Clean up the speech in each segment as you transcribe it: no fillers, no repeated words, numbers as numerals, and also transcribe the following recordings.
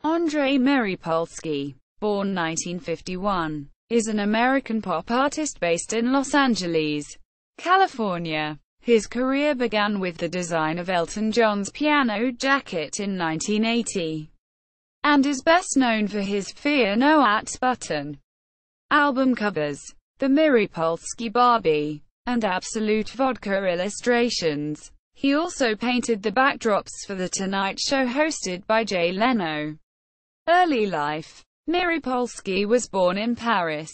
Andrei Miripolsky, born 1951, is an American pop artist based in Los Angeles, California. His career began with the design of Elton John's piano jacket in 1980, and is best known for his Fear No button album covers, the Miripolsky Barbie, and Absolut Vodka illustrations. He also painted the backdrops for The Tonight Show hosted by Jay Leno. Early life. Miripolsky was born in Paris,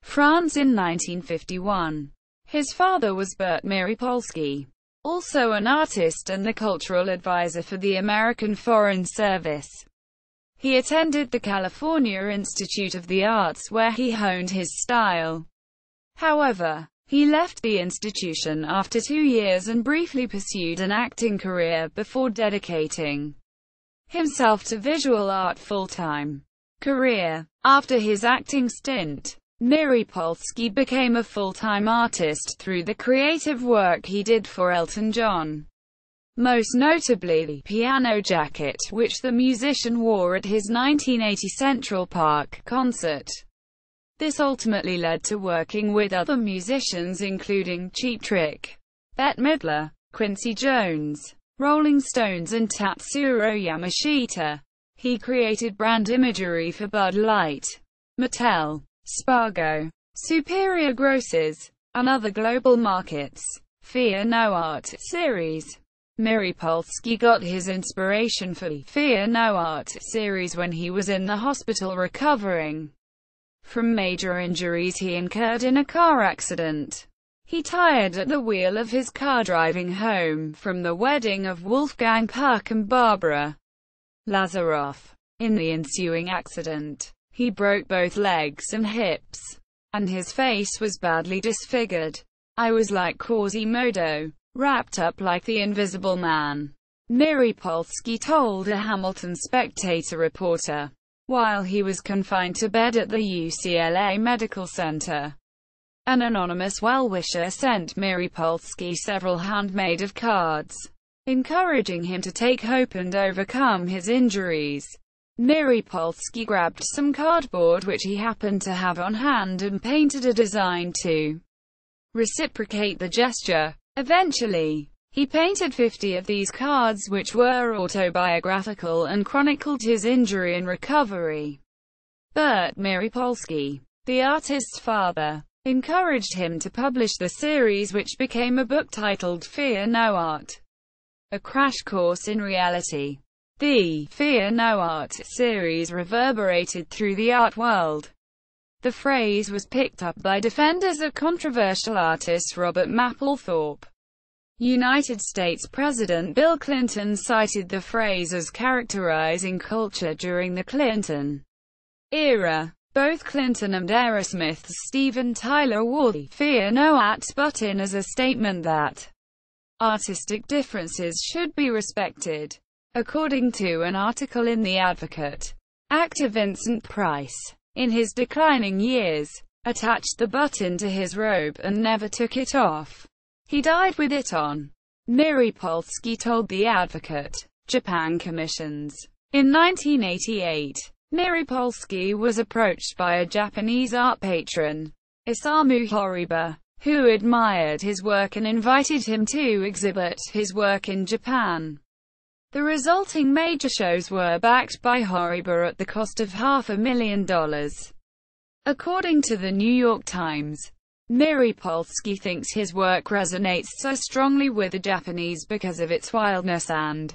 France in 1951. His father was Bert Miripolsky, also an artist and the cultural advisor for the American Foreign Service. He attended the California Institute of the Arts where he honed his style. However, he left the institution after 2 years and briefly pursued an acting career before dedicating himself to visual art full-time. Career. After his acting stint, Miripolsky became a full-time artist through the creative work he did for Elton John. Most notably the piano jacket, which the musician wore at his 1980 Central Park concert. This ultimately led to working with other musicians including Cheap Trick, Bette Midler, Quincy Jones, Rolling Stones and Tatsuro Yamashita. He created brand imagery for Bud Light, Mattel, Spargo, Superior Grosses, and other global markets. Fear No Art series. Miripolsky got his inspiration for the Fear No Art series when he was in the hospital recovering from major injuries he incurred in a car accident. He tired at the wheel of his car driving home from the wedding of Wolfgang Puck and Barbara Lazaroff. In the ensuing accident, he broke both legs and hips, and his face was badly disfigured. I was like Quasimodo, wrapped up like the Invisible Man, Miripolsky told a Hamilton Spectator reporter, while he was confined to bed at the UCLA Medical Center. An anonymous well-wisher sent Miripolsky several handmade cards, encouraging him to take hope and overcome his injuries. Miripolsky grabbed some cardboard which he happened to have on hand and painted a design to reciprocate the gesture. Eventually, he painted 50 of these cards which were autobiographical and chronicled his injury and recovery. Bert Miripolsky, the artist's father, encouraged him to publish the series, which became a book titled Fear No Art, a crash course in reality. The Fear No Art series reverberated through the art world. The phrase was picked up by defenders of controversial artist Robert Mapplethorpe. United States President Bill Clinton cited the phrase as characterizing culture during the Clinton era. Both Clinton and Aerosmith's Steven Tyler wore the Fear No Art button as a statement that artistic differences should be respected. According to an article in The Advocate, actor Vincent Price, in his declining years, attached the button to his robe and never took it off. He died with it on. Miripolsky told The Advocate. Japan commissions. In 1988, Miripolsky was approached by a Japanese art patron, Isamu Horiba, who admired his work and invited him to exhibit his work in Japan. The resulting major shows were backed by Horiba at the cost of $500,000. According to the New York Times, Miripolsky thinks his work resonates so strongly with the Japanese because of its wildness and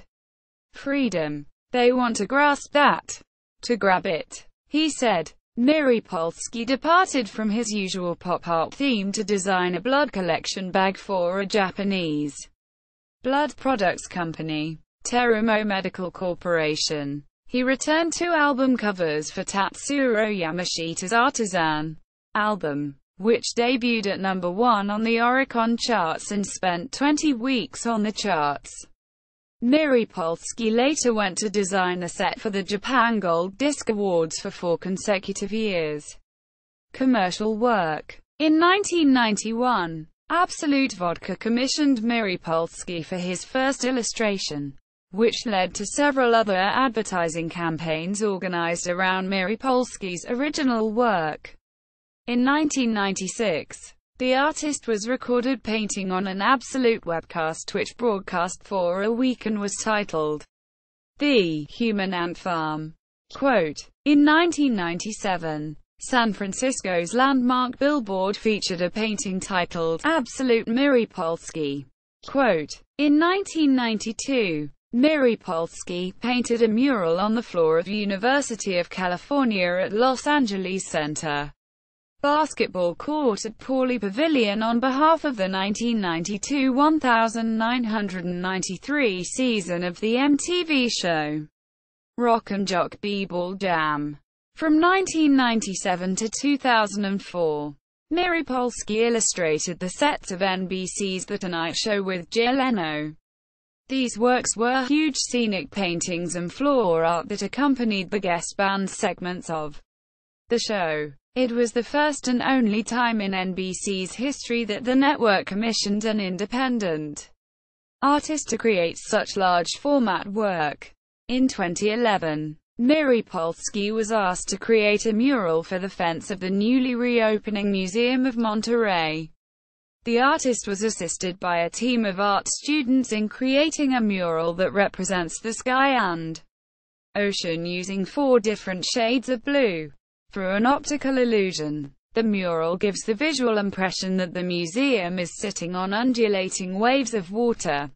freedom. They want to grasp that. To grab it, he said. Miripolsky departed from his usual pop art theme to design a blood collection bag for a Japanese blood products company, Terumo Medical Corporation. He returned 2 album covers for Tatsuro Yamashita's Artisan album, which debuted at number 1 on the Oricon charts and spent 20 weeks on the charts. Miripolsky later went to design the set for the Japan Gold Disc Awards for 4 consecutive years. Commercial work. In 1991, Absolut Vodka commissioned Miripolsky for his first illustration, which led to several other advertising campaigns organized around Miripolsky's original work. In 1996, the artist was recorded painting on an Absolut webcast which broadcast for a week and was titled The Human Ant Farm. Quote, in 1997, San Francisco's landmark billboard featured a painting titled Absolut Miripolsky. Quote, in 1992, Miripolsky painted a mural on the floor of University of California at Los Angeles Center basketball court at Pauley Pavilion on behalf of the 1992-1993 season of the MTV show Rock and Jock B-Ball Jam. From 1997 to 2004, Miripolsky illustrated the sets of NBC's The Tonight Show with Jay Leno. These works were huge scenic paintings and floor art that accompanied the guest band segments of the show. It was the first and only time in NBC's history that the network commissioned an independent artist to create such large-format work. In 2011, Miripolsky was asked to create a mural for the fence of the newly reopening Museum of Monterey. The artist was assisted by a team of art students in creating a mural that represents the sky and ocean using 4 different shades of blue. Through an optical illusion, the mural gives the visual impression that the museum is sitting on undulating waves of water.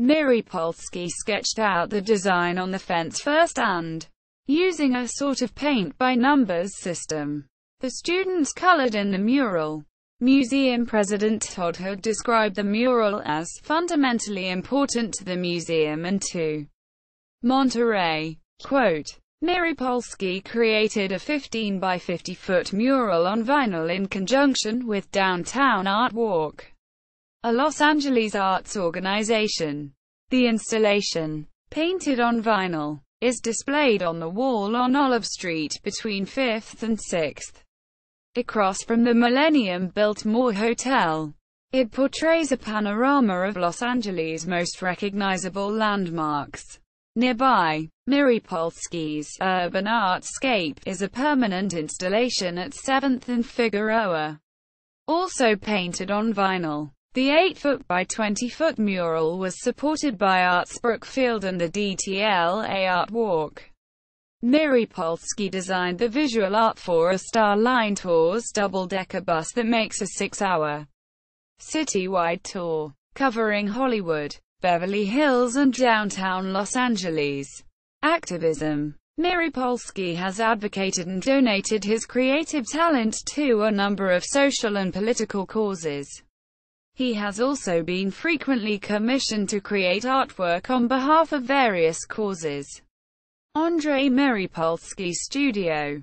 Miripolsky sketched out the design on the fence first and, using a sort of paint-by-numbers system, the students colored in the mural. Museum President Todd Hood described the mural as fundamentally important to the museum and to Monterey. Quote, Miripolsky created a 15 by 50 foot mural on vinyl in conjunction with Downtown Art Walk, a Los Angeles arts organization. The installation, painted on vinyl, is displayed on the wall on Olive Street between 5th and 6th. Across from the Millennium-Biltmore Hotel. It portrays a panorama of Los Angeles' most recognizable landmarks. Nearby, Miripolsky's Urban Artscape is a permanent installation at 7th and Figueroa, also painted on vinyl. The 8-foot by 20-foot mural was supported by Arts Brookfield and the DTLA Art Walk. Miripolsky designed the visual art for a Star Line Tours double-decker bus that makes a 6-hour citywide tour, covering Hollywood, Beverly Hills and downtown Los Angeles. Activism. Miripolsky has advocated and donated his creative talent to a number of social and political causes. He has also been frequently commissioned to create artwork on behalf of various causes. Andrei Miripolsky Studio